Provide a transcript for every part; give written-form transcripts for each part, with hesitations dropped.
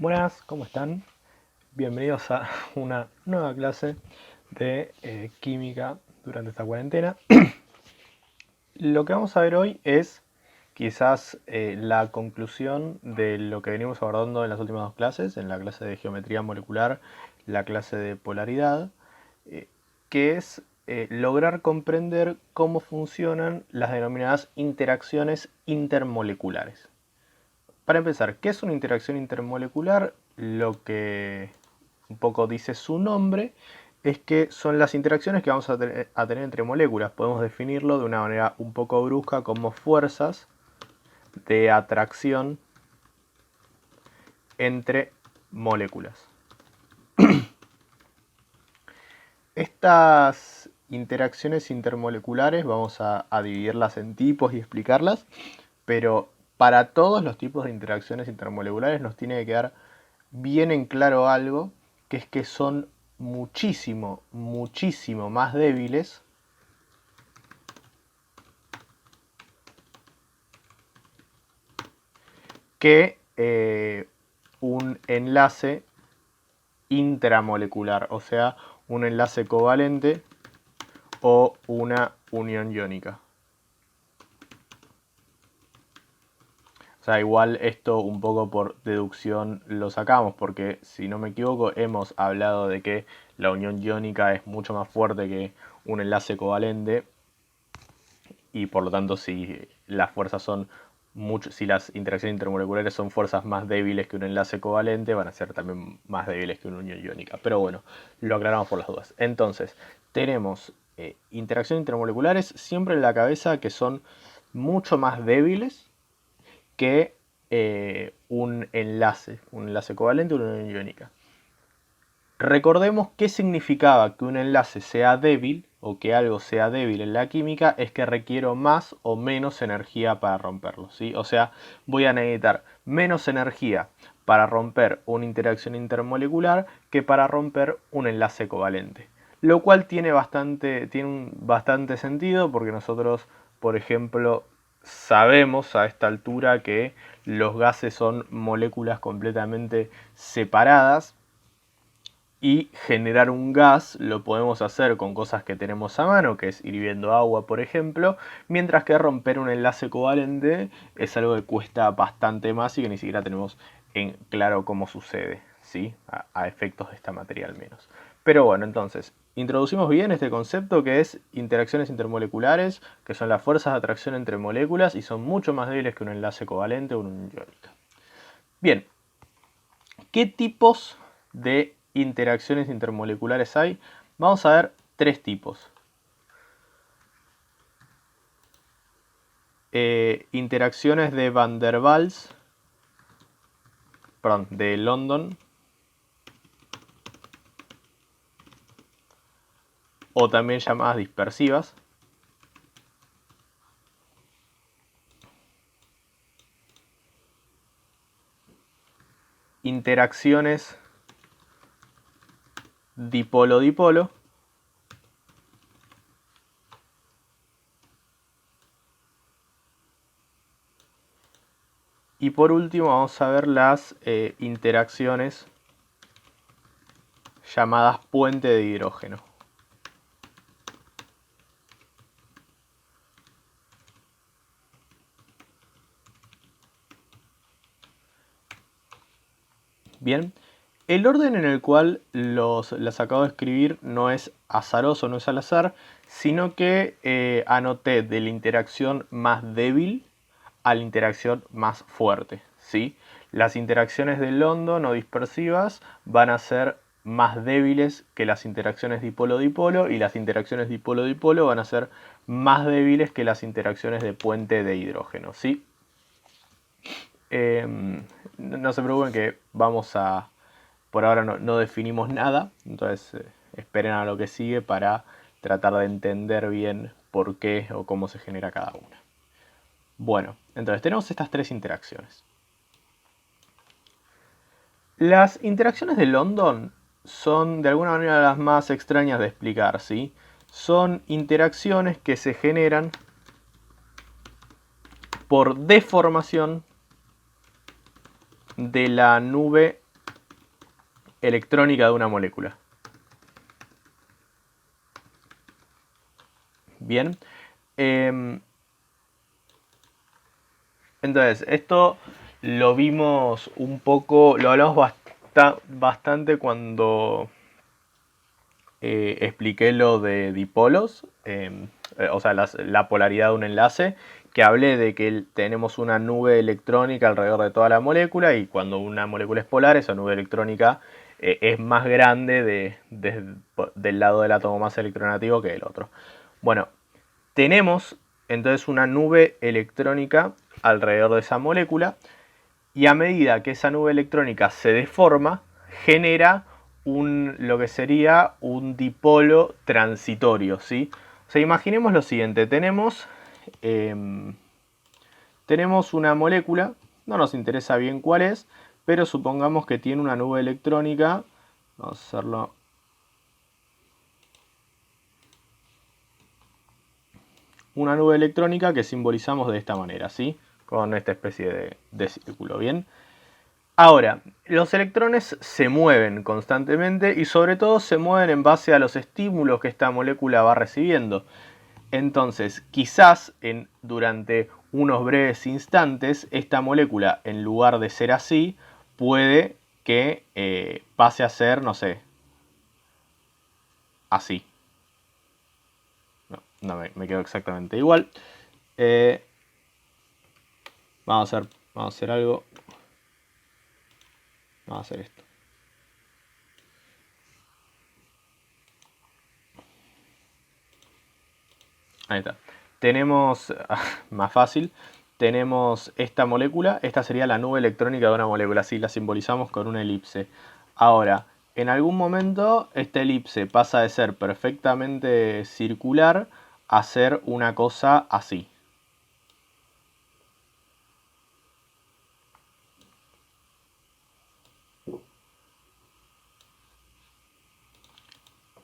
Buenas, ¿cómo están? Bienvenidos a una nueva clase de química durante esta cuarentena. Lo que vamos a ver hoy es quizás la conclusión de lo que venimos abordando en las últimas dos clases, en la clase de geometría molecular, la clase de polaridad, que es lograr comprender cómo funcionan las denominadas interacciones intermoleculares. Para empezar, ¿qué es una interacción intermolecular? Lo que un poco dice su nombre es que son las interacciones que vamos a tener entre moléculas. Podemos definirlo de una manera un poco brusca como fuerzas de atracción entre moléculas. Estas interacciones intermoleculares vamos a dividirlas en tipos y explicarlas, pero para todos los tipos de interacciones intermoleculares nos tiene que quedar bien en claro algo, que es que son muchísimo más débiles que un enlace intramolecular, o sea, un enlace covalente o una unión iónica. O sea, igual esto un poco por deducción lo sacamos, porque si no me equivoco hemos hablado de que la unión iónica es mucho más fuerte que un enlace covalente y por lo tanto si las fuerzas son si las interacciones intermoleculares son fuerzas más débiles que un enlace covalente, van a ser también más débiles que una unión iónica. Pero bueno, lo aclaramos por las dudas. Entonces, tenemos interacciones intermoleculares siempre en la cabeza que son mucho más débiles que un enlace covalente o una unión iónica. Recordemos qué significaba que un enlace sea débil o que algo sea débil en la química, es que requiero más o menos energía para romperlo, ¿sí? O sea, voy a necesitar menos energía para romper una interacción intermolecular que para romper un enlace covalente. Lo cual tiene bastante sentido porque nosotros, por ejemplo, sabemos a esta altura que los gases son moléculas completamente separadas y generar un gas lo podemos hacer con cosas que tenemos a mano, que es hirviendo agua, por ejemplo, mientras que romper un enlace covalente es algo que cuesta bastante más y que ni siquiera tenemos en claro cómo sucede, ¿sí? A efectos de esta materia al menos. Pero bueno, entonces, introducimos bien este concepto que es interacciones intermoleculares, que son las fuerzas de atracción entre moléculas y son mucho más débiles que un enlace covalente o una unión iónica. Bien, ¿qué tipos de interacciones intermoleculares hay? Vamos a ver tres tipos. Interacciones de Van der Waals, perdón, de London, o también llamadas dispersivas. Interacciones dipolo-dipolo. Y por último vamos a ver las interacciones llamadas puente de hidrógeno. Bien, el orden en el cual las acabo de escribir no es azaroso, no es al azar, sino que anoté de la interacción más débil a la interacción más fuerte, ¿sí? Las interacciones de London o dispersivas van a ser más débiles que las interacciones dipolo-dipolo y las interacciones dipolo-dipolo van a ser más débiles que las interacciones de puente de hidrógeno, ¿sí? No se preocupen que por ahora no definimos nada, entonces esperen a lo que sigue para tratar de entender bien por qué o cómo se genera cada una. Bueno, entonces tenemos estas tres interacciones. Las interacciones de London son de alguna manera las más extrañas de explicar, ¿sí? Son interacciones que se generan por deformación de la nube electrónica de una molécula. Bien. Entonces, esto lo vimos un poco, lo hablamos bastante cuando expliqué lo de dipolos, o sea, la polaridad de un enlace, que hablé de que tenemos una nube electrónica alrededor de toda la molécula y cuando una molécula es polar, esa nube electrónica es más grande del lado del átomo más electronegativo que del otro. Bueno, tenemos entonces una nube electrónica alrededor de esa molécula y a medida que esa nube electrónica se deforma, genera lo que sería un dipolo transitorio, ¿sí? O sea, imaginemos lo siguiente, tenemos una molécula, no nos interesa bien cuál es, pero supongamos que tiene una nube electrónica, vamos a hacerlo, una nube electrónica que simbolizamos de esta manera, ¿sí? Con esta especie de círculo, ¿bien? Ahora, los electrones se mueven constantemente y sobre todo se mueven en base a los estímulos que esta molécula va recibiendo. Entonces, quizás durante unos breves instantes, esta molécula, en lugar de ser así, puede que pase a ser, no sé, así. No me quedo exactamente igual. Vamos a hacer algo. Vamos a hacer esto. Ahí está. Tenemos, más fácil, tenemos esta molécula. Esta sería la nube electrónica de una molécula. Así la simbolizamos con una elipse. Ahora, en algún momento esta elipse pasa de ser perfectamente circular a ser una cosa así.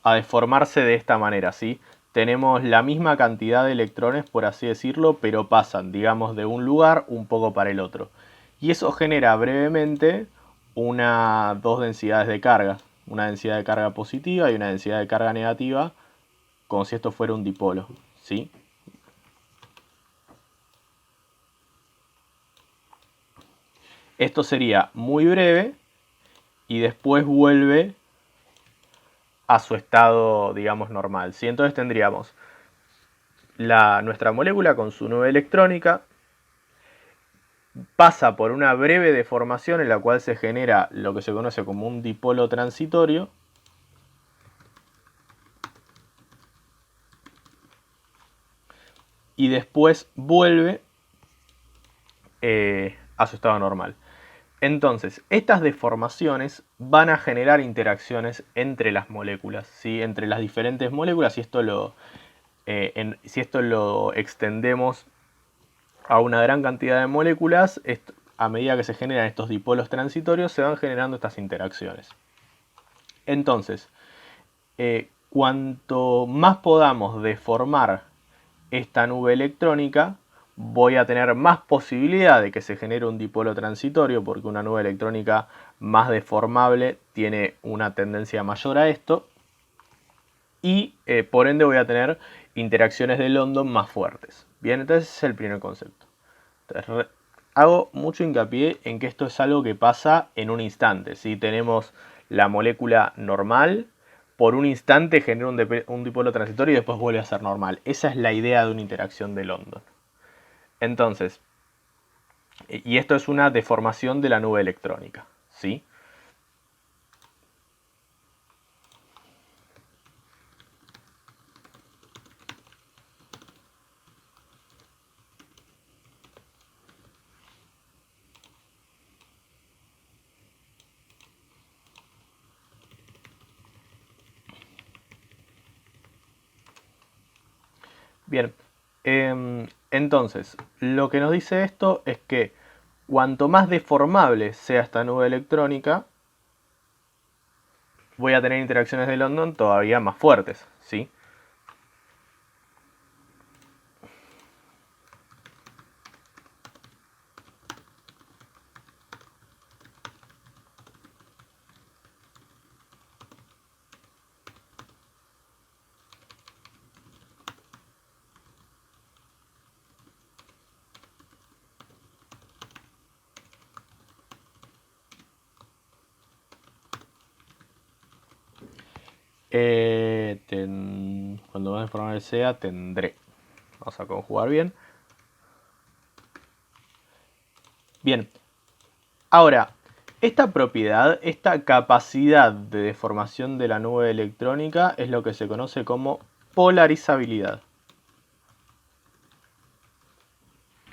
A deformarse de esta manera, ¿sí? Tenemos la misma cantidad de electrones, por así decirlo, pero pasan, digamos, de un lugar un poco para el otro. Y eso genera brevemente dos densidades de carga. Una densidad de carga positiva y una densidad de carga negativa, como si esto fuera un dipolo, ¿sí? Esto sería muy breve y después vuelve a su estado, digamos, normal, ¿sí? Entonces tendríamos nuestra molécula con su nube electrónica, pasa por una breve deformación en la cual se genera lo que se conoce como un dipolo transitorio, y después vuelve a su estado normal. Entonces, estas deformaciones van a generar interacciones entre las moléculas, ¿sí? Entre las diferentes moléculas, y si esto lo extendemos a una gran cantidad de moléculas, a medida que se generan estos dipolos transitorios, se van generando estas interacciones. Entonces, cuanto más podamos deformar esta nube electrónica, voy a tener más posibilidad de que se genere un dipolo transitorio, porque una nube electrónica más deformable tiene una tendencia mayor a esto, y por ende voy a tener interacciones de London más fuertes. Bien, entonces ese es el primer concepto. Entonces, hago mucho hincapié en que esto es algo que pasa en un instante. Si tenemos la molécula normal, por un instante genera un dipolo transitorio y después vuelve a ser normal. Esa es la idea de una interacción de London. Entonces, y esto es una deformación de la nube electrónica, ¿sí? Bien, entonces, lo que nos dice esto es que cuanto más deformable sea esta nube electrónica, voy a tener interacciones de London todavía más fuertes, ¿sí? Cuando más deformable sea, tendré. Vamos a conjugar bien. Bien. Ahora, esta propiedad, esta capacidad de deformación de la nube electrónica es lo que se conoce como polarizabilidad.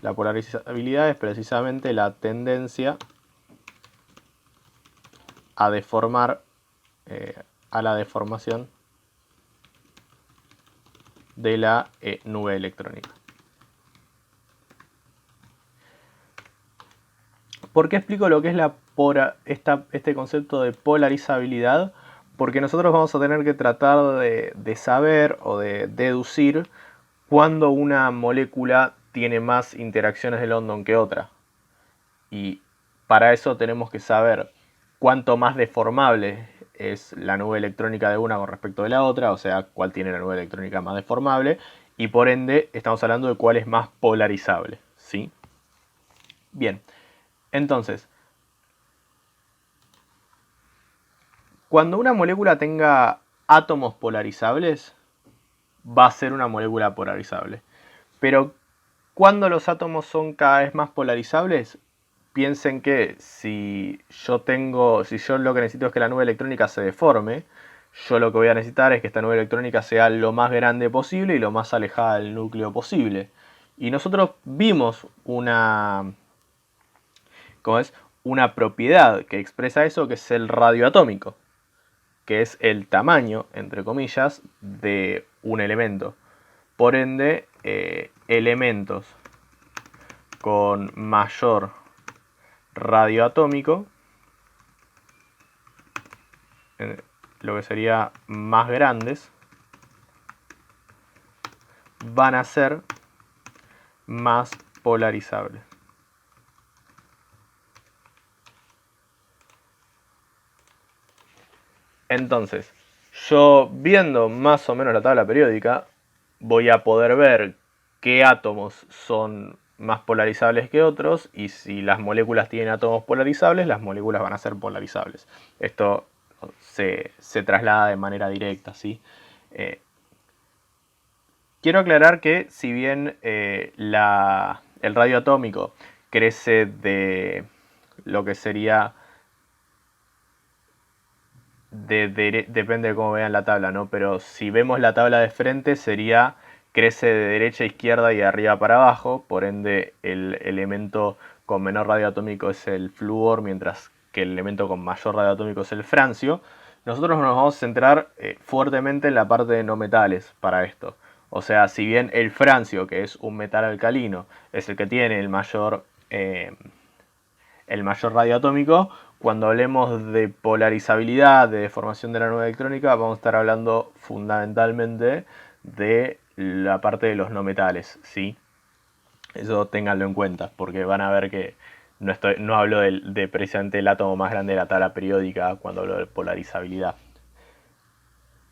La polarizabilidad es precisamente la tendencia a deformar, a la deformación de la nube electrónica. ¿Por qué explico lo que es este concepto de polarizabilidad? Porque nosotros vamos a tener que tratar de saber o de deducir cuándo una molécula tiene más interacciones de London que otra. Y para eso tenemos que saber cuánto más deformable es la nube electrónica de una con respecto de la otra, o sea, cuál tiene la nube electrónica más deformable, y por ende estamos hablando de cuál es más polarizable, ¿sí? Bien, entonces, cuando una molécula tenga átomos polarizables, va a ser una molécula polarizable. Pero cuando los átomos son cada vez más polarizables, piensen que si yo lo que necesito es que la nube electrónica se deforme, yo lo que voy a necesitar es que esta nube electrónica sea lo más grande posible y lo más alejada del núcleo posible. Y nosotros vimos una propiedad que expresa eso, que es el radio atómico, que es el tamaño, entre comillas, de un elemento. Por ende, elementos con mayor radio atómico, lo que sería más grandes, van a ser más polarizables. Entonces, yo viendo más o menos la tabla periódica, voy a poder ver qué átomos son más polarizables que otros, y si las moléculas tienen átomos polarizables, las moléculas van a ser polarizables. Esto se traslada de manera directa, ¿sí? Quiero aclarar que si bien el radio atómico crece de lo que sería depende de cómo vean la tabla, ¿no? Pero si vemos la tabla de frente crece de derecha a izquierda y de arriba para abajo, por ende el elemento con menor radio atómico es el flúor, mientras que el elemento con mayor radio atómico es el francio. Nosotros nos vamos a centrar fuertemente en la parte de no metales para esto. O sea, si bien el francio, que es un metal alcalino, es el que tiene el mayor radio atómico, cuando hablemos de polarizabilidad, de deformación de la nube electrónica, vamos a estar hablando fundamentalmente de la parte de los no metales, ¿sí? Eso ténganlo en cuenta, porque van a ver que no hablo de precisamente el átomo más grande de la tabla periódica cuando hablo de polarizabilidad.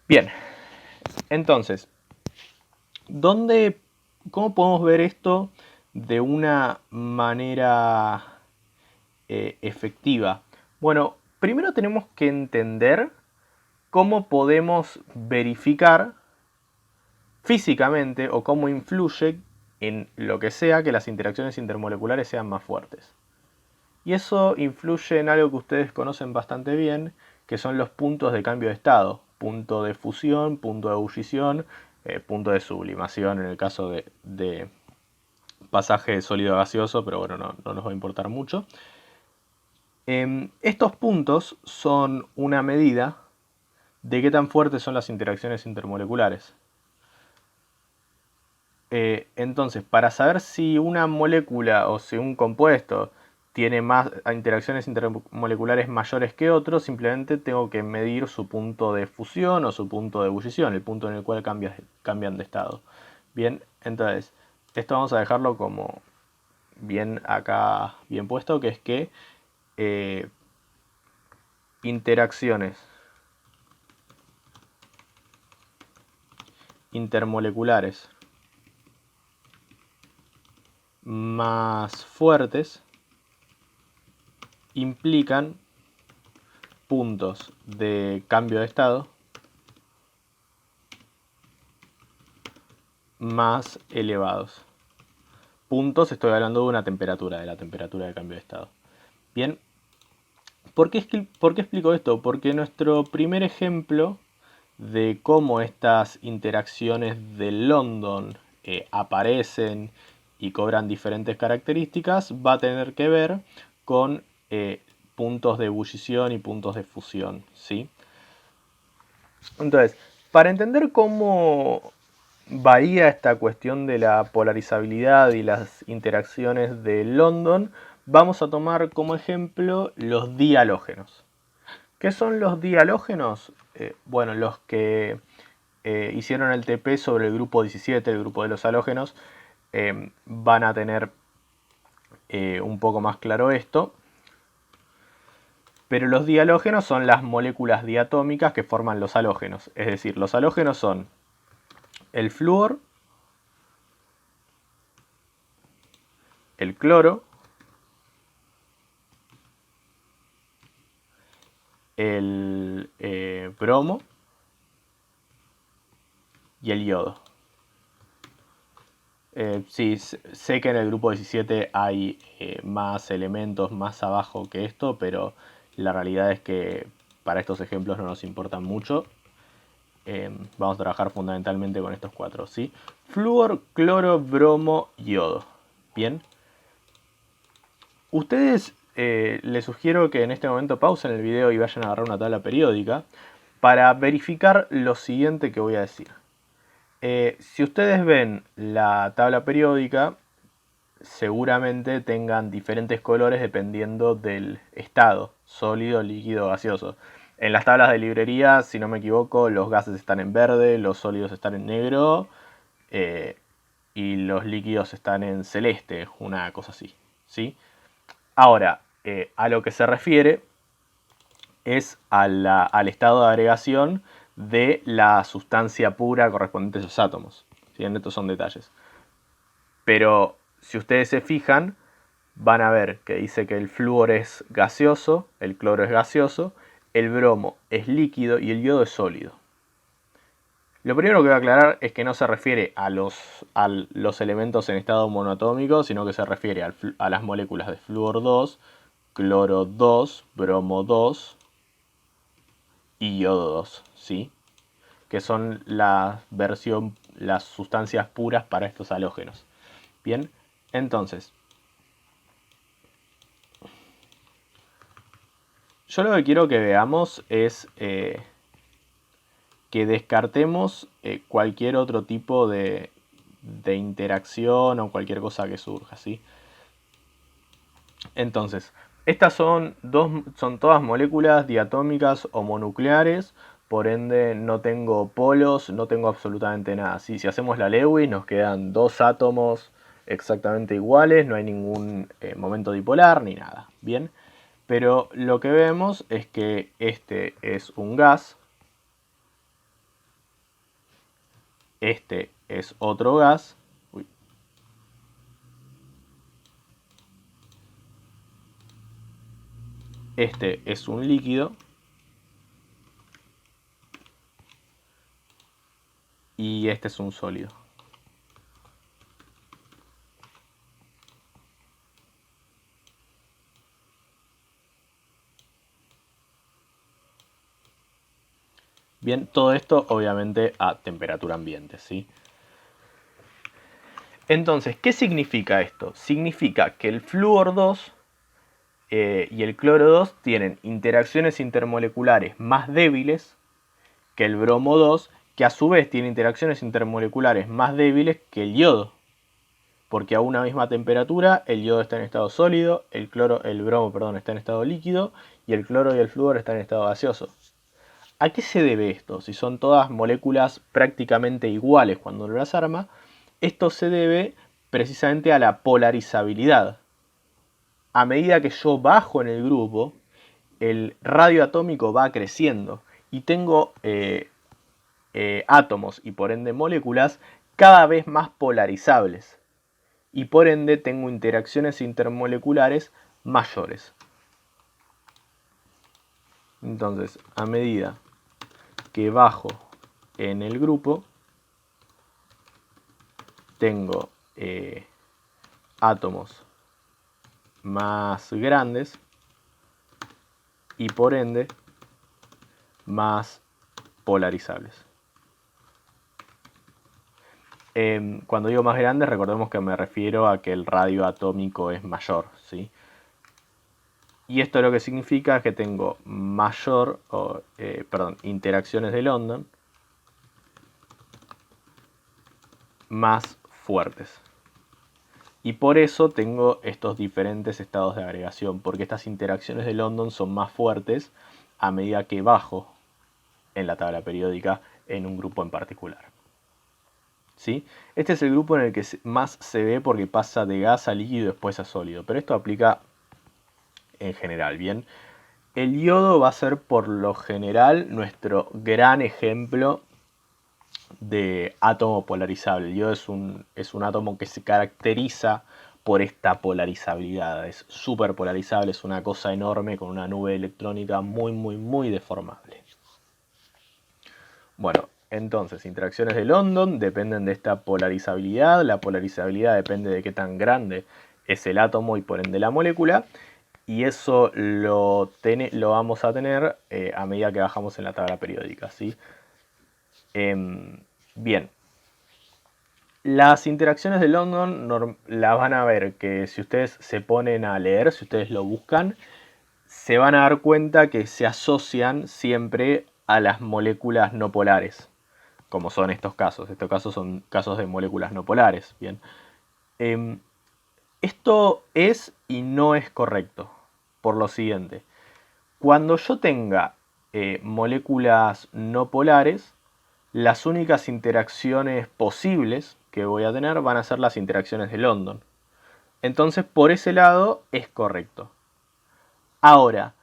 Bien, entonces, ¿cómo podemos ver esto de una manera efectiva? Bueno, primero tenemos que entender cómo podemos verificar físicamente o cómo influye en lo que sea que las interacciones intermoleculares sean más fuertes. Y eso influye en algo que ustedes conocen bastante bien, que son los puntos de cambio de estado. Punto de fusión, punto de ebullición, punto de sublimación en el caso de pasaje de sólido a gaseoso, pero bueno, no nos va a importar mucho. Estos puntos son una medida de qué tan fuertes son las interacciones intermoleculares. Entonces, para saber si una molécula o si un compuesto tiene más interacciones intermoleculares mayores que otros, simplemente tengo que medir su punto de fusión o su punto de ebullición, el punto en el cual cambian de estado. Bien, entonces, esto vamos a dejarlo como bien acá, bien puesto, que es que interacciones intermoleculares más fuertes implican puntos de cambio de estado más elevados. Puntos, estoy hablando de una temperatura, de la temperatura de cambio de estado. Bien, ¿por qué explico esto? Porque nuestro primer ejemplo de cómo estas interacciones de London aparecen y cobran diferentes características va a tener que ver con puntos de ebullición y puntos de fusión, ¿sí? Entonces, para entender cómo varía esta cuestión de la polarizabilidad y las interacciones de London, vamos a tomar como ejemplo los dihalógenos. ¿Qué son los dihalógenos? Bueno, los que hicieron el TP sobre el grupo 17, el grupo de los halógenos, van a tener un poco más claro esto. Pero los dihalógenos son las moléculas diatómicas que forman los halógenos. Es decir, los halógenos son el flúor, el cloro, el bromo y el yodo. Sí, sé que en el grupo 17 hay más elementos más abajo que esto, pero la realidad es que para estos ejemplos no nos importan mucho. Vamos a trabajar fundamentalmente con estos cuatro, ¿sí? Flúor, cloro, bromo, yodo. Bien. Ustedes les sugiero que en este momento pausen el video y vayan a agarrar una tabla periódica para verificar lo siguiente que voy a decir. Si ustedes ven la tabla periódica, seguramente tengan diferentes colores dependiendo del estado, sólido, líquido, gaseoso. En las tablas de librería, si no me equivoco, los gases están en verde, los sólidos están en negro y los líquidos están en celeste, una cosa así, ¿sí? Ahora, a lo que se refiere es al estado de agregación de la sustancia pura correspondiente a esos átomos. ¿Sí? Estos son detalles. Pero si ustedes se fijan, van a ver que dice que el flúor es gaseoso, el cloro es gaseoso, el bromo es líquido y el yodo es sólido. Lo primero que voy a aclarar es que no se refiere a los elementos en estado monoatómico, sino que se refiere a las moléculas de flúor 2, cloro 2, bromo 2 y yodo 2, ¿sí? Que son las sustancias puras para estos halógenos. Bien, entonces, yo lo que quiero que veamos es que descartemos cualquier otro tipo de interacción o cualquier cosa que surja, ¿sí? Entonces, estas son todas moléculas diatómicas o monucleares, por ende no tengo polos, no tengo absolutamente nada. ¿Sí? Si hacemos la Lewis nos quedan dos átomos exactamente iguales, no hay ningún momento dipolar ni nada. Bien, pero lo que vemos es que este es un gas, este es otro gas, este es un líquido y este es un sólido. Bien, todo esto obviamente a temperatura ambiente, ¿sí? Entonces, ¿qué significa esto? Significa que el flúor 2 y el cloro 2 tienen interacciones intermoleculares más débiles que el bromo 2, que a su vez tiene interacciones intermoleculares más débiles que el yodo. Porque a una misma temperatura el yodo está en estado sólido, el bromo está en estado líquido y el cloro y el flúor están en estado gaseoso. ¿A qué se debe esto? Si son todas moléculas prácticamente iguales cuando uno las arma, esto se debe precisamente a la polarizabilidad. A medida que yo bajo en el grupo, el radio atómico va creciendo y tengo átomos y por ende moléculas cada vez más polarizables. Y por ende tengo interacciones intermoleculares mayores. Entonces, a medida que bajo en el grupo, tengo átomos más grandes y por ende más polarizables. Cuando digo más grandes, recordemos que me refiero a que el radio atómico es mayor, ¿sí? Y esto lo que significa es que tengo interacciones de London más fuertes. Y por eso tengo estos diferentes estados de agregación, porque estas interacciones de London son más fuertes a medida que bajo en la tabla periódica en un grupo en particular. ¿Sí? Este es el grupo en el que más se ve porque pasa de gas a líquido y después a sólido, pero esto aplica en general, ¿bien? El yodo va a ser por lo general nuestro gran ejemplo de átomo polarizable. El yodo es un átomo que se caracteriza por esta polarizabilidad. Es súper polarizable, es una cosa enorme con una nube electrónica muy deformable. Bueno, entonces, interacciones de London dependen de esta polarizabilidad. La polarizabilidad depende de qué tan grande es el átomo y por ende la molécula. Y eso lo vamos a tener a medida que bajamos en la tabla periódica, ¿sí? Bien. Las interacciones de London las van a ver que si ustedes se ponen a leer, si ustedes lo buscan, se van a dar cuenta que se asocian siempre a las moléculas no polares, como son estos casos. Estos casos son casos de moléculas no polares. Bien. Esto es y no es correcto, por lo siguiente. Cuando yo tenga moléculas no polares, las únicas interacciones posibles que voy a tener van a ser las interacciones de London. Entonces, por ese lado, es correcto. Ahora,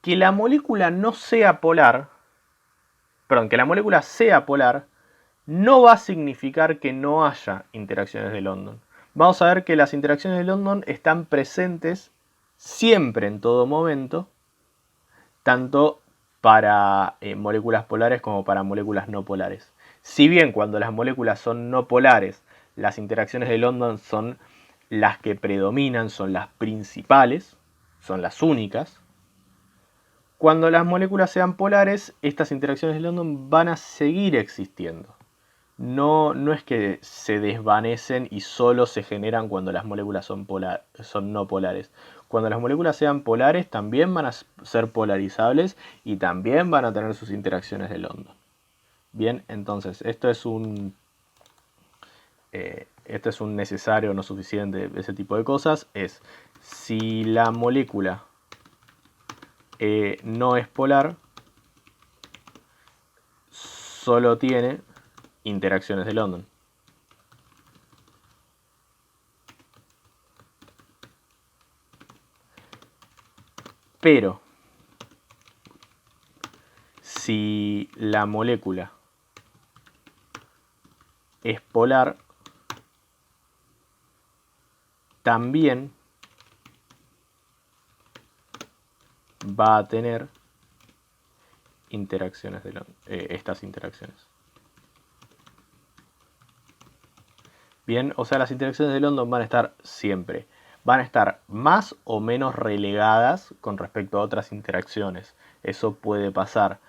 que la molécula no sea polar, perdón, que la molécula sea polar, no va a significar que no haya interacciones de London. Vamos a ver que las interacciones de London están presentes siempre, en todo momento, tanto para moléculas polares como para moléculas no polares. Si bien cuando las moléculas son no polares, las interacciones de London son las que predominan, son las principales, son las únicas. Cuando las moléculas sean polares, estas interacciones de London van a seguir existiendo. No es que se desvanecen y solo se generan cuando las moléculas son no polares. Cuando las moléculas sean polares también van a ser polarizables y también van a tener sus interacciones de London. Bien, entonces esto es un necesario no suficiente, ese tipo de cosas. Es si la molécula no es polar, solo tiene interacciones de London. Pero si la molécula es polar, también va a tener interacciones de estas interacciones. Bien, o sea, las interacciones de London van a estar siempre. Van a estar más o menos relegadas con respecto a otras interacciones. Eso puede pasar.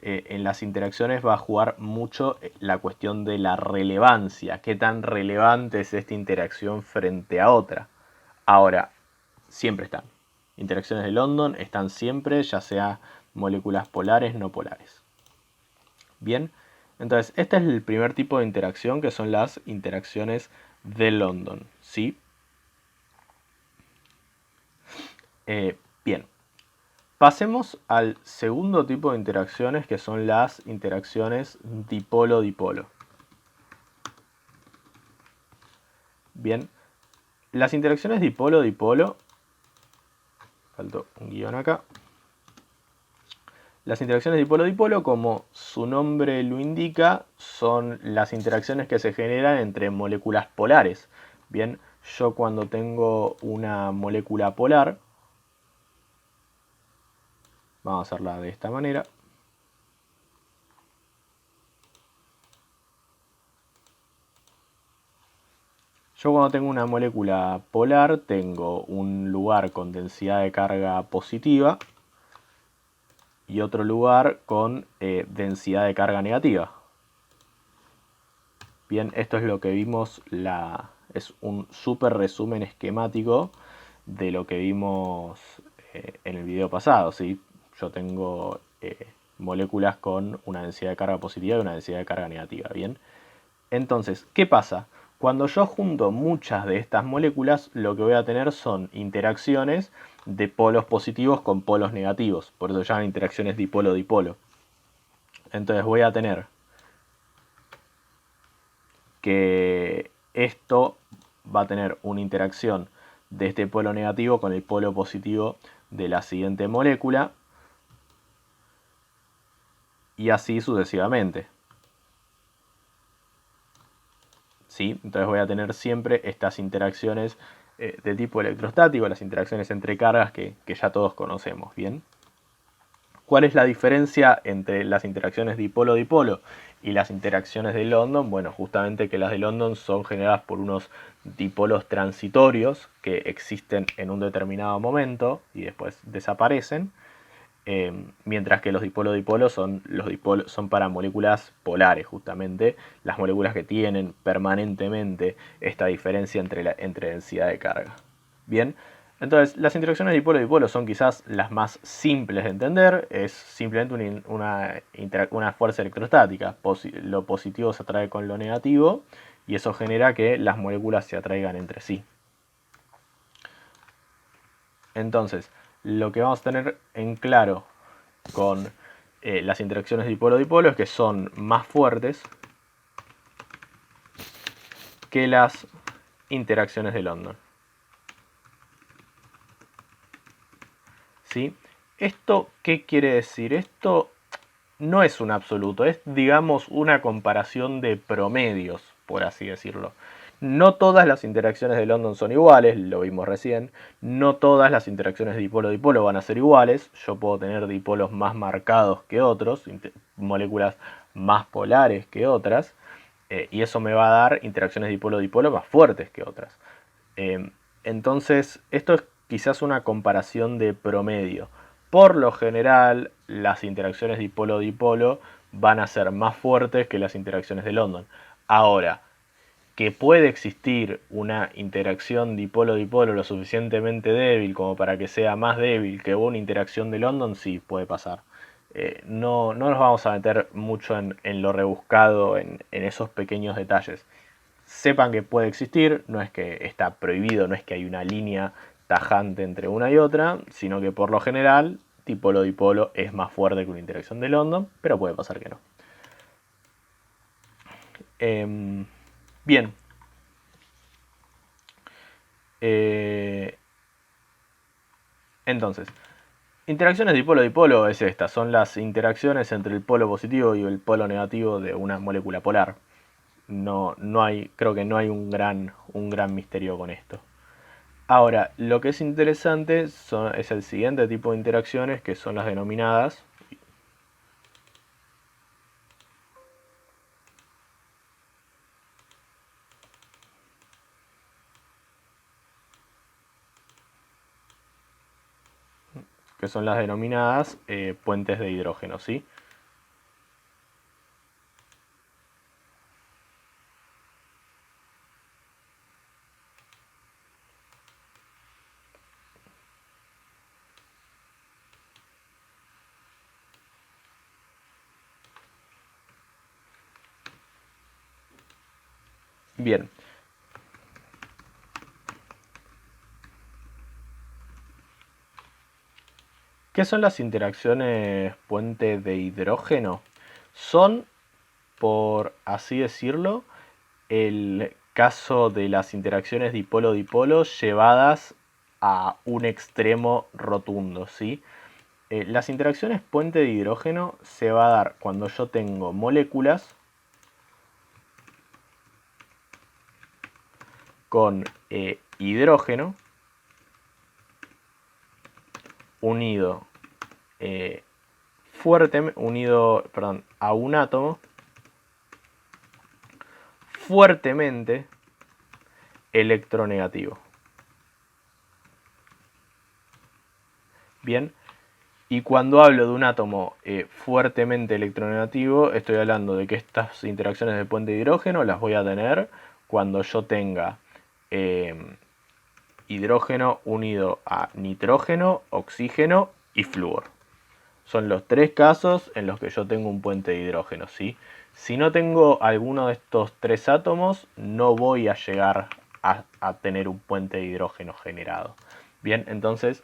En las interacciones va a jugar mucho la cuestión de la relevancia. ¿Qué tan relevante es esta interacción frente a otra? Ahora, siempre están. Interacciones de London están siempre, ya sea moléculas polares, no polares. Bien, entonces este es el primer tipo de interacción, que son las interacciones de London, ¿sí? Bien, pasemos al segundo tipo de interacciones, que son las interacciones dipolo-dipolo. Bien, las interacciones dipolo-dipolo, faltó un guión acá. Las interacciones dipolo-dipolo, como su nombre lo indica, son las interacciones que se generan entre moléculas polares. Bien, yo cuando tengo una molécula polar, vamos a hacerla de esta manera. Yo cuando tengo una molécula polar tengo un lugar con densidad de carga positiva y otro lugar con densidad de carga negativa. Bien, esto es lo que vimos, es un súper resumen esquemático de lo que vimos en el video pasado, ¿sí? Yo tengo moléculas con una densidad de carga positiva y una densidad de carga negativa, ¿bien? Entonces, ¿qué pasa? Cuando yo junto muchas de estas moléculas, lo que voy a tener son interacciones de polos positivos con polos negativos. Por eso se llaman interacciones dipolo-dipolo. Entonces voy a tener que esto va a tener una interacción de este polo negativo con el polo positivo de la siguiente molécula y así sucesivamente. ¿Sí? Entonces voy a tener siempre estas interacciones de tipo electrostático, las interacciones entre cargas que ya todos conocemos, ¿bien? ¿Cuál es la diferencia entre las interacciones dipolo-dipolo y las interacciones de London? Bueno, justamente que las de London son generadas por unos dipolos transitorios que existen en un determinado momento y después desaparecen, mientras que los dipolo-dipolo son para moléculas polares, justamente, las moléculas que tienen permanentemente esta diferencia entre densidad de carga. Bien, entonces las interacciones dipolo-dipolo son quizás las más simples de entender, es simplemente una fuerza electrostática, lo positivo se atrae con lo negativo y eso genera que las moléculas se atraigan entre sí. Entonces, lo que vamos a tener en claro con las interacciones dipolo-dipolo es que son más fuertes que las interacciones de London. ¿Sí? ¿Esto qué quiere decir? Esto no es un absoluto, es digamos una comparación de promedios, por así decirlo. No todas las interacciones de London son iguales, lo vimos recién. No todas las interacciones dipolo-dipolo van a ser iguales. Yo puedo tener dipolos más marcados que otros, moléculas más polares que otras, y eso me va a dar interacciones dipolo-dipolo más fuertes que otras. Entonces, esto es quizás una comparación de promedio. Por lo general, las interacciones dipolo-dipolo van a ser más fuertes que las interacciones de London. Ahora, que puede existir una interacción dipolo-dipolo lo suficientemente débil como para que sea más débil que una interacción de London, sí, puede pasar. No nos vamos a meter mucho en lo rebuscado, en esos pequeños detalles. Sepan que puede existir, no es que está prohibido, no es que hay una línea tajante entre una y otra, sino que por lo general dipolo-dipolo es más fuerte que una interacción de London, pero puede pasar que no. Bien. Entonces, interacciones dipolo-dipolo es esta, son las interacciones entre el polo positivo y el polo negativo de una molécula polar. Creo que no hay un gran misterio con esto. Ahora, lo que es interesante es el siguiente tipo de interacciones, que son las denominadas puentes de hidrógeno, ¿sí? Bien. ¿Qué son las interacciones puente de hidrógeno? Son, por así decirlo, el caso de las interacciones dipolo-dipolo llevadas a un extremo rotundo, ¿sí? Las interacciones puente de hidrógeno se va a dar cuando yo tengo moléculas con hidrógeno unido a un átomo fuertemente electronegativo. Bien, y cuando hablo de un átomo fuertemente electronegativo, estoy hablando de que estas interacciones de puente de hidrógeno las voy a tener cuando yo tenga hidrógeno unido a nitrógeno, oxígeno y flúor. Son los tres casos en los que yo tengo un puente de hidrógeno, ¿sí? Si no tengo alguno de estos tres átomos, no voy a llegar a tener un puente de hidrógeno generado. Bien, entonces,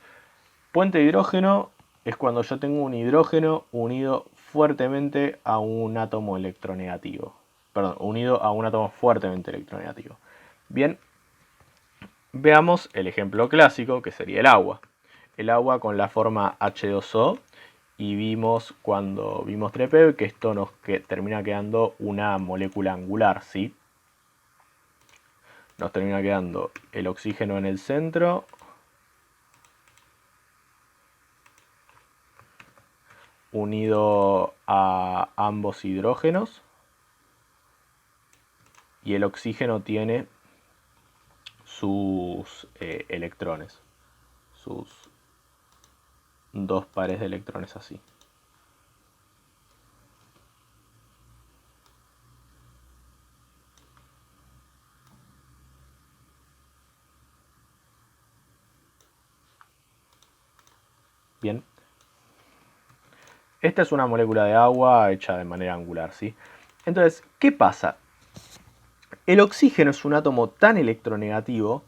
puente de hidrógeno es cuando yo tengo un hidrógeno unido fuertemente a un átomo electronegativo. Perdón, unido a un átomo fuertemente electronegativo. Bien, veamos el ejemplo clásico, que sería el agua. El agua con la forma H2O, y vimos cuando vimos TREPEB que esto nos termina quedando una molécula angular, ¿sí? Nos termina quedando el oxígeno en el centro, unido a ambos hidrógenos, y el oxígeno tiene sus electrones, sus dos pares de electrones así. Bien. Esta es una molécula de agua hecha de manera angular, ¿sí? Entonces, ¿qué pasa? El oxígeno es un átomo tan electronegativo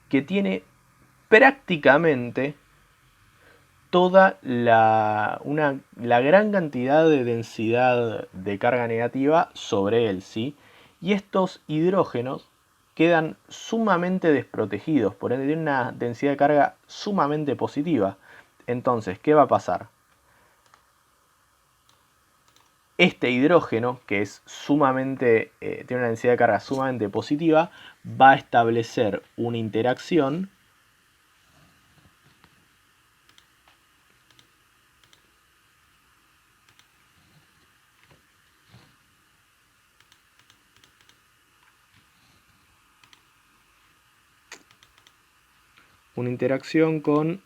que tiene prácticamente toda la gran cantidad de densidad de carga negativa sobre él, ¿sí? Y estos hidrógenos quedan sumamente desprotegidos, por ende tienen una densidad de carga sumamente positiva. Entonces, ¿qué va a pasar? Este hidrógeno, que es tiene una densidad de carga sumamente positiva, va a establecer una interacción con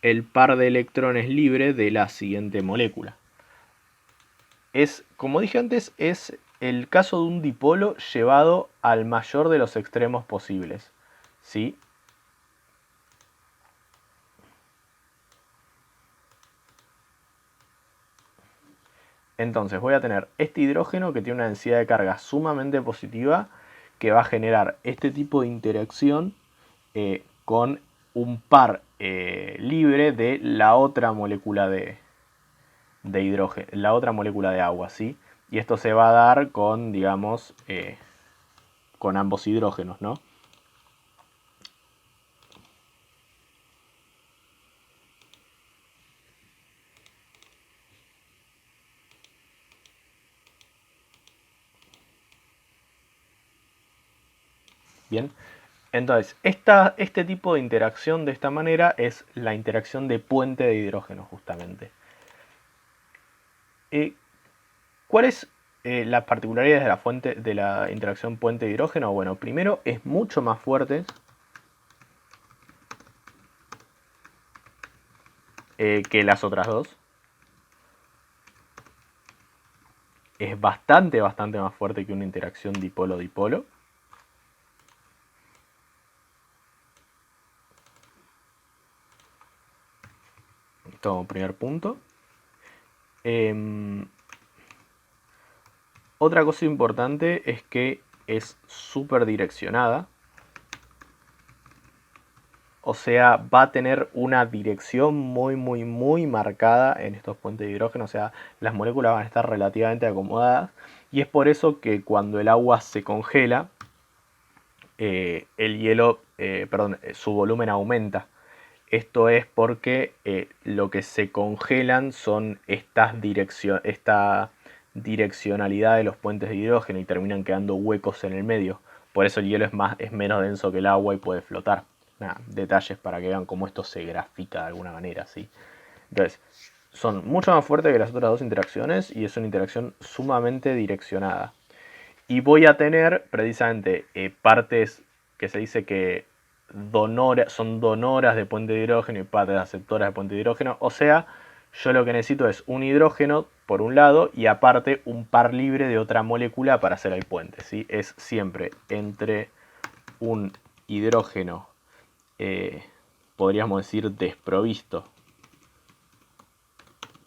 el par de electrones libre de la siguiente molécula. Como dije antes, es el caso de un dipolo llevado al mayor de los extremos posibles, ¿sí? Entonces voy a tener este hidrógeno que tiene una densidad de carga sumamente positiva, que va a generar este tipo de interacción con un par libre de la otra molécula de hidrógeno, la otra molécula de agua, ¿sí? Y esto se va a dar con, digamos, con ambos hidrógenos, ¿no? Bien, entonces, este tipo de interacción de esta manera es la interacción de puente de hidrógeno, justamente. ¿Cuáles las particularidades de la interacción puente de hidrógeno? Bueno, primero es mucho más fuerte que las otras dos. Es bastante más fuerte que una interacción dipolo-dipolo. Como primer punto. Otra cosa importante es que es súper direccionada. O sea, va a tener una dirección muy marcada en estos puentes de hidrógeno. O sea, las moléculas van a estar relativamente acomodadas. Y es por eso que cuando el agua se congela, el hielo, su volumen aumenta. Esto es porque lo que se congelan son esta direccionalidad de los puentes de hidrógeno y terminan quedando huecos en el medio. Por eso el hielo es menos denso que el agua y puede flotar. Nada, detalles para que vean cómo esto se grafica de alguna manera, ¿sí? Entonces, son mucho más fuertes que las otras dos interacciones y es una interacción sumamente direccionada. Y voy a tener precisamente partes que se dice que son donoras de puente de hidrógeno y partes aceptoras de puente de hidrógeno. O sea, yo lo que necesito es un hidrógeno por un lado y aparte un par libre de otra molécula para hacer el puente, ¿sí? Es siempre entre un hidrógeno, podríamos decir, desprovisto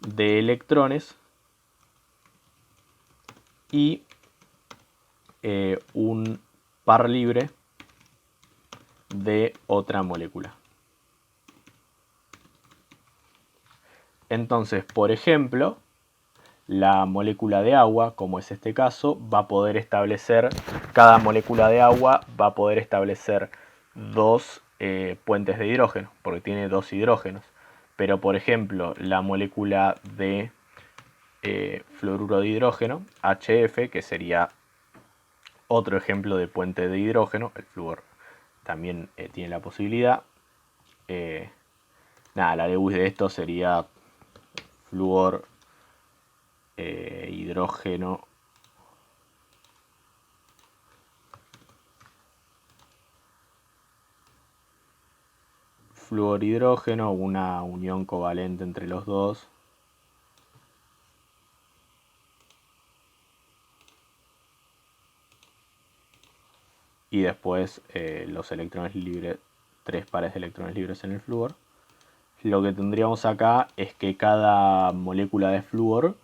de electrones y un par libre de otra molécula. Entonces, por ejemplo, la molécula de agua, como es este caso, va a poder establecer, cada molécula de agua va a poder establecer dos puentes de hidrógeno, porque tiene dos hidrógenos. Pero, por ejemplo, la molécula de fluoruro de hidrógeno, HF, que sería otro ejemplo de puente de hidrógeno, el flúor también tiene la posibilidad. La Lewis de esto sería flúor, hidrógeno, flúor hidrógeno, una unión covalente entre los dos. Y después los electrones libres, 3 pares de electrones libres en el flúor. Lo que tendríamos acá es que cada molécula de flúor,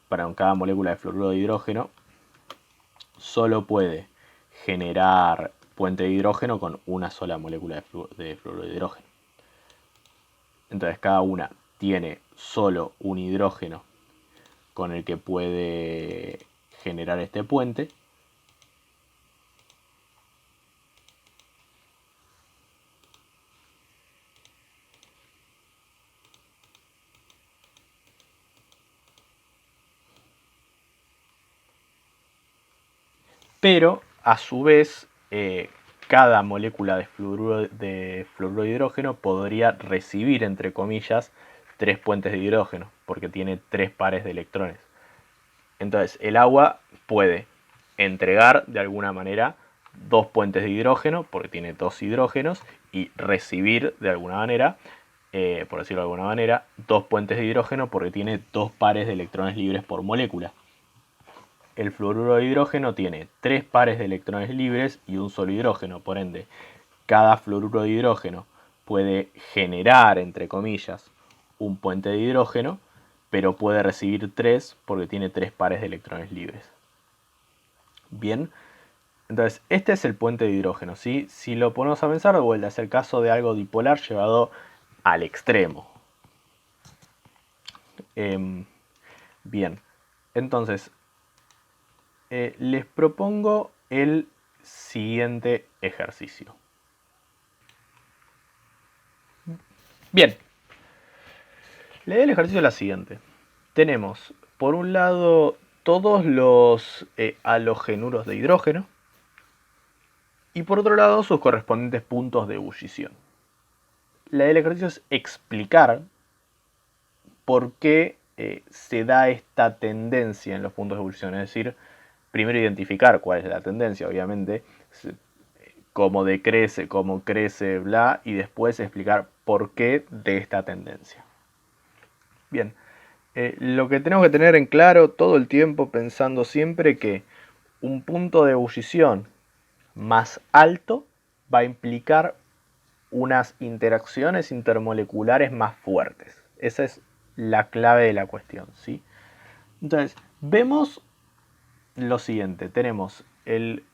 cada molécula de fluoruro de hidrógeno, solo puede generar puente de hidrógeno con una sola molécula de fluoruro de hidrógeno. Entonces cada una tiene solo un hidrógeno con el que puede generar este puente. Pero a su vez cada molécula de fluoruro de hidrógeno podría recibir, entre comillas, 3 puentes de hidrógeno, porque tiene 3 pares de electrones. Entonces el agua puede entregar de alguna manera 2 puentes de hidrógeno, porque tiene 2 hidrógenos, y recibir de alguna manera, por decirlo de alguna manera, 2 puentes de hidrógeno, porque tiene 2 pares de electrones libres por molécula. El fluoruro de hidrógeno tiene 3 pares de electrones libres y un solo hidrógeno, por ende, cada fluoruro de hidrógeno puede generar, entre comillas, un puente de hidrógeno, pero puede recibir 3 porque tiene 3 pares de electrones libres. Bien, entonces este es el puente de hidrógeno, ¿sí? Si lo ponemos a pensar, de vuelta, es el caso de algo dipolar llevado al extremo. Bien, entonces les propongo el siguiente ejercicio. Bien, la idea del ejercicio es la siguiente. Tenemos, por un lado, todos los halogenuros de hidrógeno y por otro lado sus correspondientes puntos de ebullición. La idea del ejercicio es explicar por qué se da esta tendencia en los puntos de ebullición, es decir, primero identificar cuál es la tendencia, obviamente, cómo decrece, cómo crece, bla, y después explicar por qué de esta tendencia. Bien, lo que tenemos que tener en claro todo el tiempo, pensando siempre que un punto de ebullición más alto va a implicar unas interacciones intermoleculares más fuertes. Esa es la clave de la cuestión, ¿sí? Entonces, vemos lo siguiente. Tenemos el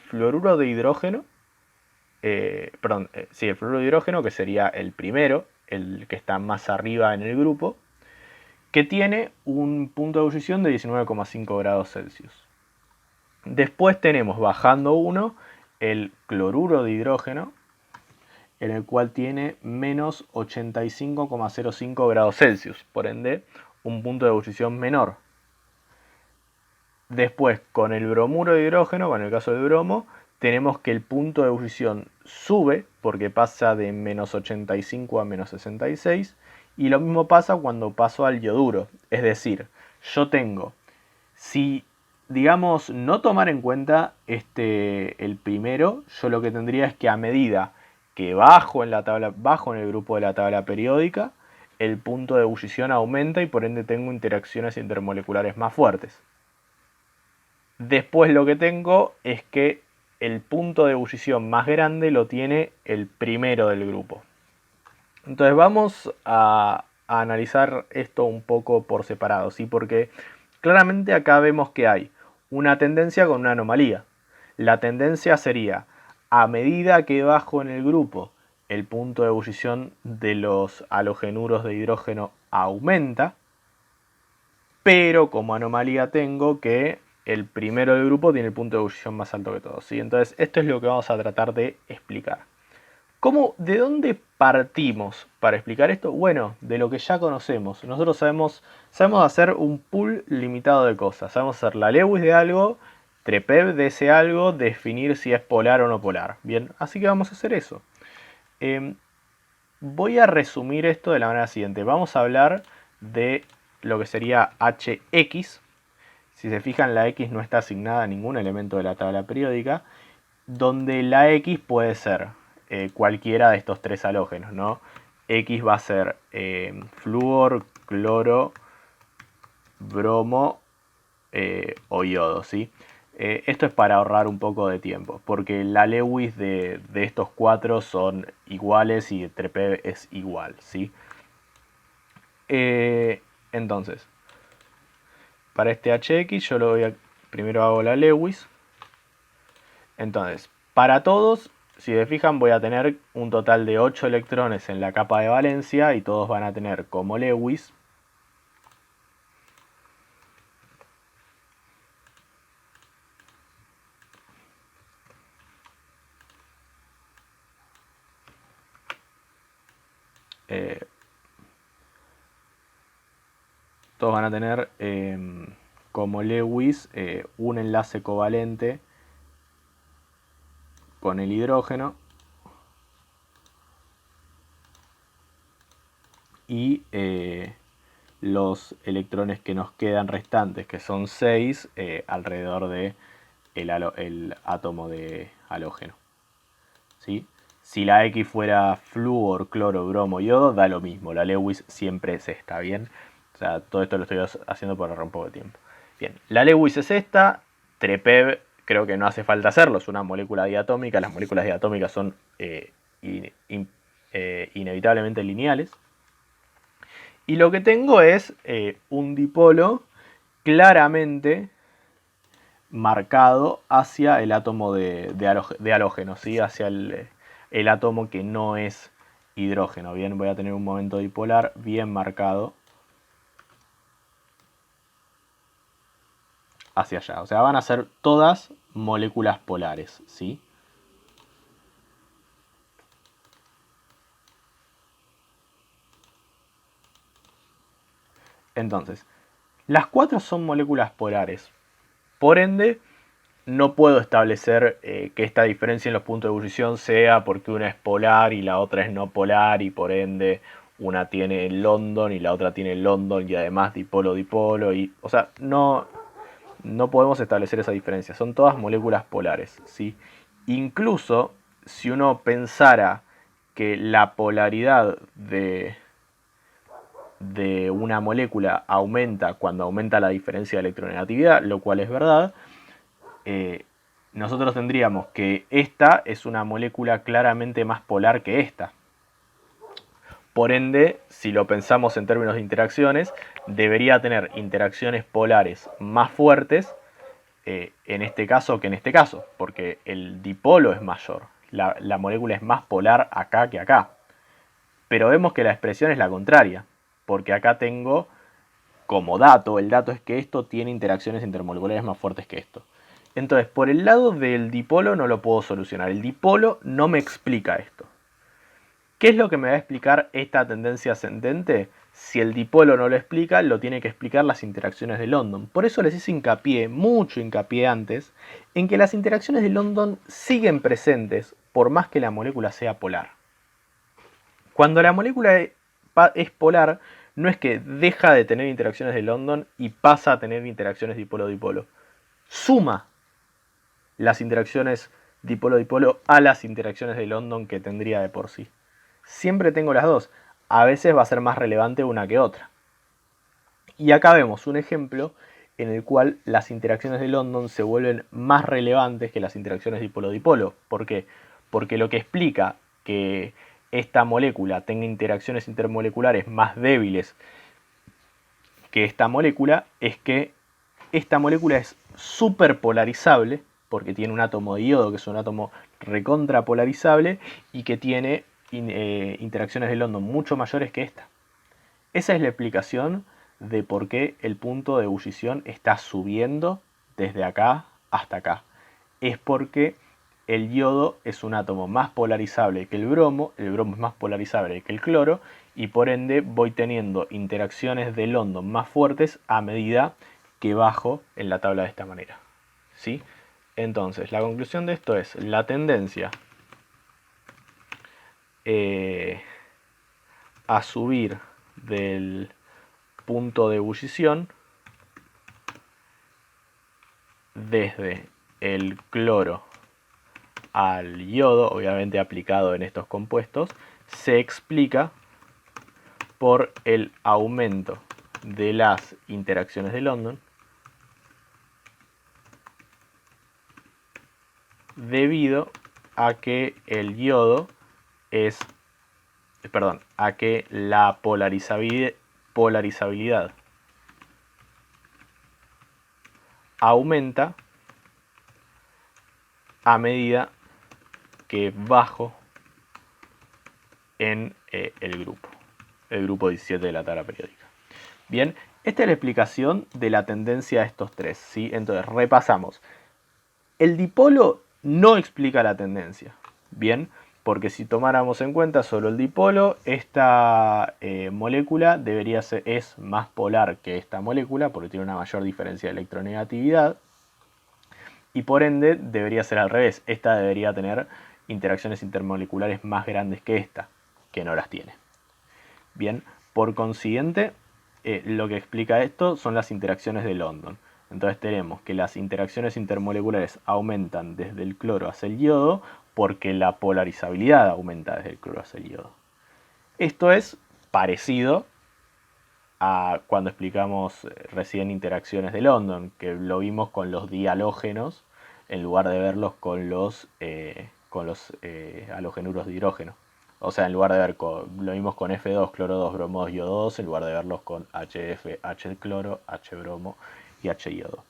fluoruro de hidrógeno, el fluoruro de hidrógeno, que sería el primero, el que está más arriba en el grupo, que tiene un punto de ebullición de 19,5 grados Celsius. Después tenemos, bajando uno, el cloruro de hidrógeno, en el cual tiene menos 85,05 grados Celsius, por ende, un punto de ebullición menor. Después, con el bromuro de hidrógeno, con el caso del bromo, tenemos que el punto de ebullición sube, porque pasa de menos 85 a menos 66, y lo mismo pasa cuando paso al yoduro. Es decir, yo tengo, si digamos, no tomar en cuenta el primero, yo lo que tendría es que a medida que bajo en la tabla, bajo en el grupo de la tabla periódica, el punto de ebullición aumenta y por ende tengo interacciones intermoleculares más fuertes. Después lo que tengo es que el punto de ebullición más grande lo tiene el primero del grupo. Entonces vamos a analizar esto un poco por separado, ¿sí? Porque claramente acá vemos que hay una tendencia con una anomalía. La tendencia sería, a medida que bajo en el grupo, el punto de ebullición de los halogenuros de hidrógeno aumenta, pero como anomalía tengo que el primero del grupo tiene el punto de ebullición más alto que todos, ¿sí? Entonces esto es lo que vamos a tratar de explicar. ¿De dónde partimos para explicar esto? Bueno, de lo que ya conocemos. Nosotros sabemos hacer un pool limitado de cosas. Sabemos hacer la Lewis de algo, Trepev de ese algo, definir si es polar o no polar. Bien, así que vamos a hacer eso. Voy a resumir esto de la manera siguiente. Vamos a hablar de lo que sería Hx. Si se fijan, la X no está asignada a ningún elemento de la tabla periódica, donde la X puede ser cualquiera de estos tres halógenos, ¿no? X va a ser flúor, cloro, bromo o yodo, ¿sí? Esto es para ahorrar un poco de tiempo, porque la Lewis de estos cuatro son iguales y Trepev es igual, ¿sí? Entonces, para este Hx yo lo voy a... Primero hago la Lewis. Entonces, para todos, si se fijan, voy a tener un total de 8 electrones en la capa de valencia y todos van a tener como Lewis todos van a tener como Lewis un enlace covalente con el hidrógeno y los electrones que nos quedan restantes, que son 6, alrededor de el átomo de halógeno, ¿sí? Si la X fuera flúor, cloro, bromo, yodo, da lo mismo. La Lewis siempre es esta, ¿bien? O sea, todo esto lo estoy haciendo por ahorrar un poco de tiempo. Bien, la Lewis es esta. Trepev creo que no hace falta hacerlo, es una molécula diatómica. Las moléculas diatómicas son inevitablemente lineales. Y lo que tengo es un dipolo claramente marcado hacia el átomo de halógeno, ¿sí? Hacia el átomo que no es hidrógeno. Bien, voy a tener un momento dipolar bien marcado hacia allá. O sea, van a ser todas moléculas polares, ¿sí? Entonces, las cuatro son moléculas polares. Por ende, no puedo establecer que esta diferencia en los puntos de ebullición sea porque una es polar y la otra es no polar y por ende una tiene London y la otra tiene London y además dipolo-dipolo. O sea, no podemos establecer esa diferencia. Son todas moléculas polares, ¿sí? Incluso si uno pensara que la polaridad de una molécula aumenta cuando aumenta la diferencia de electronegatividad, lo cual es verdad, nosotros tendríamos que esta es una molécula claramente más polar que esta. Por ende, si lo pensamos en términos de interacciones, debería tener interacciones polares más fuertes en este caso que en este caso, porque el dipolo es mayor. La molécula es más polar acá que acá. Pero vemos que la expresión es la contraria, porque acá tengo como dato, el dato es que esto tiene interacciones intermoleculares más fuertes que esto. Entonces, por el lado del dipolo no lo puedo solucionar. El dipolo no me explica esto. ¿Qué es lo que me va a explicar esta tendencia ascendente? Si el dipolo no lo explica, lo tiene que explicar las interacciones de London. Por eso les hice hincapié, mucho hincapié antes, en que las interacciones de London siguen presentes por más que la molécula sea polar. Cuando la molécula es polar, no es que deja de tener interacciones de London y pasa a tener interacciones dipolo-dipolo. suma las interacciones dipolo-dipolo a las interacciones de London que tendría de por sí. Siempre tengo las dos. A veces va a ser más relevante una que otra. Y acá vemos un ejemplo en el cual las interacciones de London se vuelven más relevantes que las interacciones dipolo-dipolo. ¿Por qué? Porque lo que explica que esta molécula tenga interacciones intermoleculares más débiles que esta molécula es que esta molécula es superpolarizable, porque tiene un átomo de iodo que es un átomo recontrapolarizable y que tiene interacciones de London mucho mayores que esta. Esa es la explicación de por qué el punto de ebullición está subiendo desde acá hasta acá. Es porque el yodo es un átomo más polarizable que el bromo es más polarizable que el cloro, y por ende voy teniendo interacciones de London más fuertes a medida que bajo en la tabla de esta manera. ¿Sí? Entonces, la conclusión de esto es la tendencia a subir del punto de ebullición desde el cloro al yodo, obviamente aplicado en estos compuestos, se explica por el aumento de las interacciones de London debido a que el yodo es, a que la polarizabilidad aumenta a medida que bajo en el grupo 17 de la tabla periódica. Bien, esta es la explicación de la tendencia de estos tres, ¿sí? Entonces, repasamos. El dipolo no explica la tendencia, ¿bien? Porque si tomáramos en cuenta solo el dipolo, esta molécula es más polar que esta molécula, porque tiene una mayor diferencia de electronegatividad, y por ende debería ser al revés. Esta debería tener interacciones intermoleculares más grandes que esta, que no las tiene. Bien, por consiguiente, lo que explica esto son las interacciones de London. Entonces tenemos que las interacciones intermoleculares aumentan desde el cloro hacia el yodo porque la polarizabilidad aumenta desde el cloro hacia el yodo. Esto es parecido a cuando explicamos recién interacciones de London, que lo vimos con los dihalógenos en lugar de verlos con los halogenuros de hidrógeno. O sea, en lugar de ver lo vimos con F2, cloro 2, bromo 2, yodo 2, en lugar de verlos con HF, H cloro, H bromo y H yodo.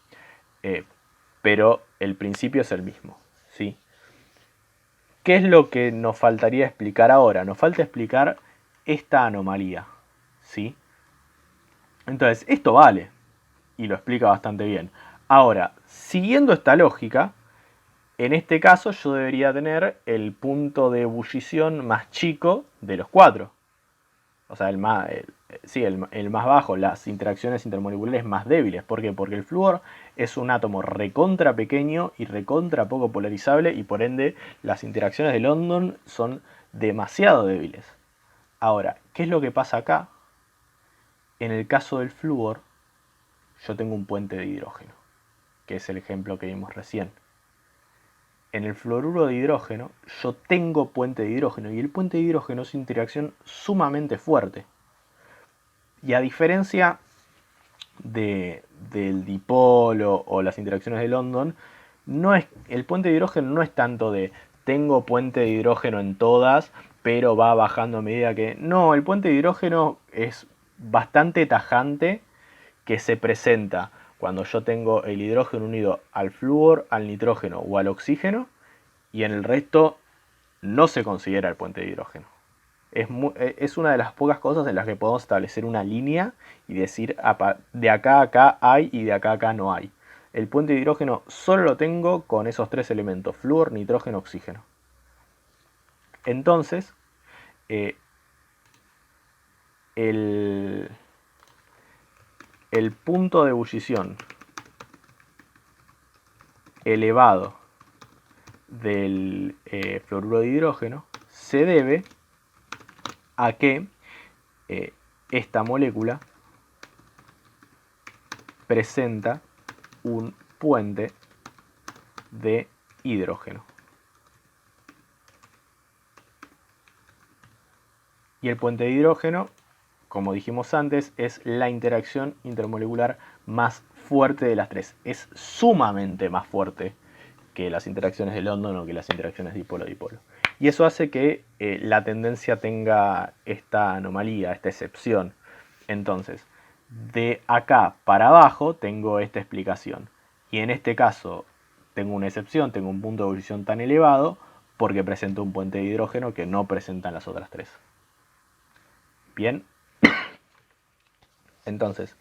Pero el principio es el mismo, ¿sí? ¿Qué es lo que nos faltaría explicar ahora? Nos falta explicar esta anomalía, ¿sí? Entonces, esto vale, y lo explica bastante bien. Ahora, siguiendo esta lógica, en este caso yo debería tener el punto de ebullición más chico de los cuatro. O sea, el más bajo, las interacciones intermoleculares más débiles. ¿Por qué? Porque el flúor es un átomo recontra pequeño y recontra poco polarizable, y por ende las interacciones de London son demasiado débiles. Ahora, ¿qué es lo que pasa acá? En el caso del flúor, yo tengo un puente de hidrógeno, que es el ejemplo que vimos recién. En el fluoruro de hidrógeno yo tengo puente de hidrógeno, y el puente de hidrógeno es una interacción sumamente fuerte. Y a diferencia del dipolo o las interacciones de London, el puente de hidrógeno no es tanto de tengo puente de hidrógeno en todas, pero va bajando a medida que... No, el puente de hidrógeno es bastante tajante, que se presenta cuando yo tengo el hidrógeno unido al flúor, al nitrógeno o al oxígeno, y en el resto no se considera el puente de hidrógeno. Es una de las pocas cosas en las que podemos establecer una línea y decir de acá a acá hay y de acá a acá no hay. El puente de hidrógeno solo lo tengo con esos tres elementos: flúor, nitrógeno, oxígeno. Entonces, el punto de ebullición elevado del fluoruro de hidrógeno se debe a que esta molécula presenta un puente de hidrógeno. Y el puente de hidrógeno, como dijimos antes, es la interacción intermolecular más fuerte de las tres. Es sumamente más fuerte que las interacciones de London o que las interacciones dipolo-dipolo. Y eso hace que la tendencia tenga esta anomalía, esta excepción. Entonces, de acá para abajo tengo esta explicación. Y en este caso tengo una excepción, tengo un punto de ebullición tan elevado porque presento un puente de hidrógeno que no presentan las otras tres. Bien. Entonces,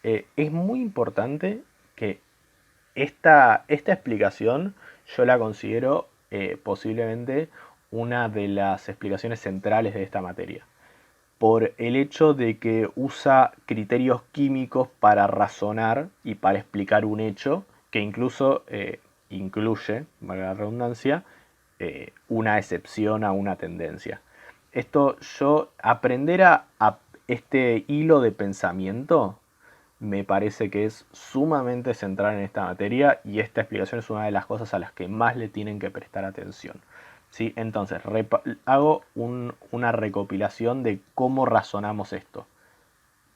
es muy importante que esta explicación yo la considero posiblemente una de las explicaciones centrales de esta materia, por el hecho de que usa criterios químicos para razonar y para explicar un hecho que incluso incluye, valga la redundancia, una excepción a una tendencia. Esto, aprender a este hilo de pensamiento me parece que es sumamente central en esta materia y esta explicación es una de las cosas a las que más le tienen que prestar atención. ¿Sí? Entonces, hago una recopilación de cómo razonamos esto.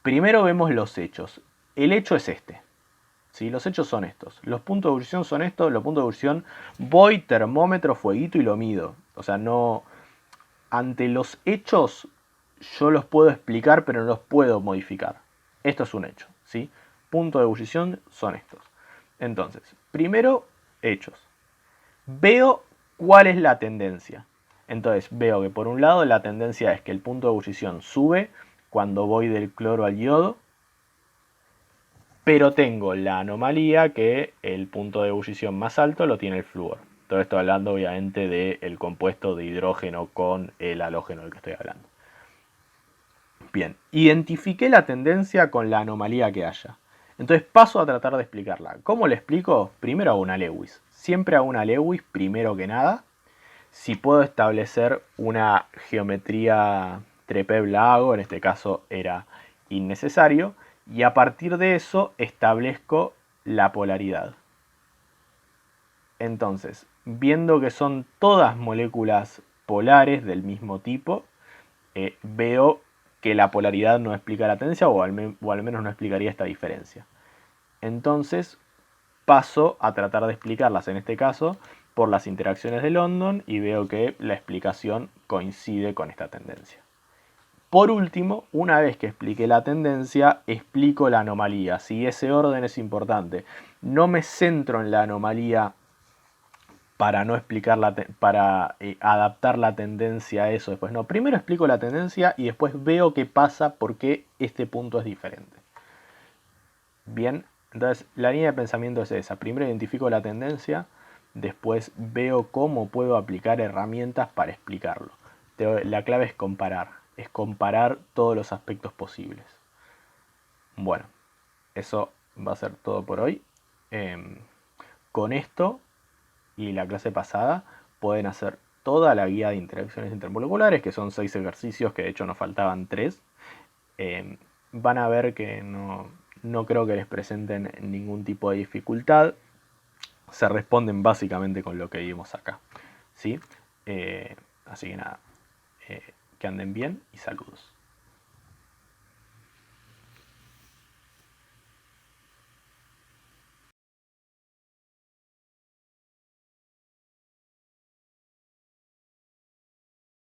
Primero vemos los hechos. El hecho es este. ¿Sí? Los hechos son estos. Los puntos de ebullición son estos. Los puntos de ebullición, voy, termómetro, fueguito y lo mido. O sea, no... Ante los hechos yo los puedo explicar, pero no los puedo modificar. Esto es un hecho, ¿sí? Puntos de ebullición son estos. Entonces, primero, hechos. Veo cuál es la tendencia. Entonces, veo que por un lado la tendencia es que el punto de ebullición sube cuando voy del cloro al yodo, pero tengo la anomalía que el punto de ebullición más alto lo tiene el flúor. Todo esto hablando obviamente del compuesto de hidrógeno con el halógeno del que estoy hablando. Bien, identifiqué la tendencia con la anomalía que haya. Entonces paso a tratar de explicarla. ¿Cómo le explico? Primero hago una Lewis. Siempre hago una Lewis primero que nada. Si puedo establecer una geometría Trepev la hago, en este caso era innecesario. Y a partir de eso establezco la polaridad. Entonces, viendo que son todas moléculas polares del mismo tipo, veo que la polaridad no explica la tendencia o al menos no explicaría esta diferencia. Entonces paso a tratar de explicarlas, en este caso, por las interacciones de London y veo que la explicación coincide con esta tendencia. Por último, una vez que expliqué la tendencia, explico la anomalía. Si ese orden es importante, no me centro en la anomalía para no explicar para adaptar la tendencia a eso después. No, primero explico la tendencia y después veo qué pasa, por qué este punto es diferente. Bien, entonces la línea de pensamiento es esa. Primero identifico la tendencia, después veo cómo puedo aplicar herramientas para explicarlo. La clave es comparar todos los aspectos posibles. Bueno, eso va a ser todo por hoy. Con esto y la clase pasada pueden hacer toda la guía de interacciones intermoleculares, que son 6 ejercicios, que de hecho nos faltaban 3. Van a ver que no creo que les presenten ningún tipo de dificultad. Se responden básicamente con lo que vimos acá, ¿sí? Así que nada, que anden bien y saludos.